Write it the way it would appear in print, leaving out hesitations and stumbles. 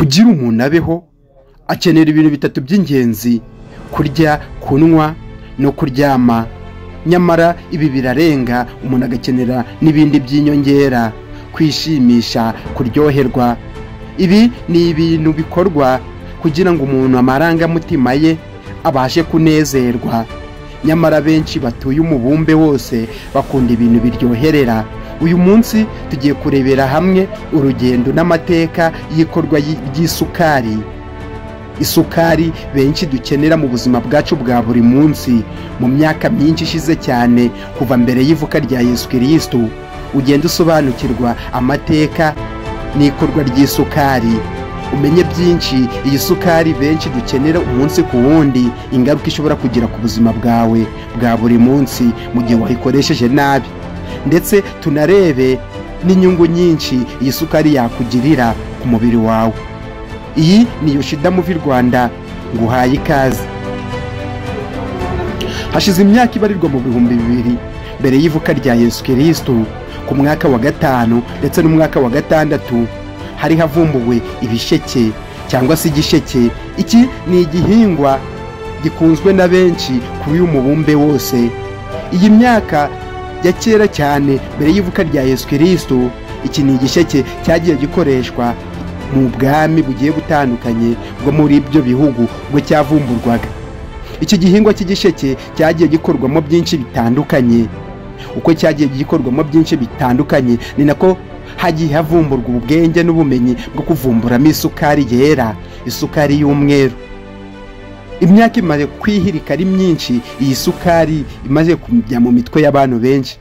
kugira umuntu abeho akenera ibintu bitatu by'ingenzi: kurya, kunywa no kuryama. Nyamara ibi birarenga, umuntu agakenera n'ibindi by'inyongera: kwishimisha, kuryoherwa. Ibi ni ibintu bikorwa kugira ngo umuntu amarangamutima ye abashe kunezerwa. Nyamara benshi batuye umubumbe wose bakunda ibintu biryoherera. Uyu munsi tugiye kurebera hamwe urugendo n'amateka y'ikorwa ry'isukari. Isukari benshi dukenera mu buzima bwacu bwa buri munsi. Mu myaka myinshi ishize cyane, kuva mbere y'ivuka rya Yesu Kristo, ugenda usobanukirwa amateka n'ikorwa ry'isukari, umenye byinshi iyi sukari benshi dukenera umunsi ku wundi, ingaruka ishobora kugira ku buzima bwawe bwa buri munsi mu gihe wayikoresheje nabi, ndetse tunarebe n'inyungu nyinshi iyi sukari yakugirira ku mubiri wawe. Iyi ni Yoshida Movie Rwanda, nguhaye ikaze. Hashize imyaka ibarirwa mu 2000 mbere y'ivuka rya Yesu Kristo, ku mwaka wa 5 ndetse n'umwaka wa 6 hari havumbuwe ibisheke cyangwa se igisheke. Iki ni igihingwa gikunzwe na benshi kuri uyu mubumbe wose. Iyi myaka ya kera cyane mbere y'ivuka rya Yesu Kristo, iki ni igisheke cyagiye gikoreshwa mu bwami bugiye butandukanye bwo muri ibyo bihugu bwo cyavumburwaga. Iki gihingwa cy'igisheke cyagiye gikorwamo byinshi bitandukanye. Uko cyagiye gikorwamo byinshi bitandukanye, ni nako hagiye havumburwa ubwenge n'ubumenyi bwo kuvumburamo isukari yera, isukari y'umweru. Imyaka imaze kwihirika ari myinshi, iyi sukari imaze kujya mu mitwe y'abantu benshi.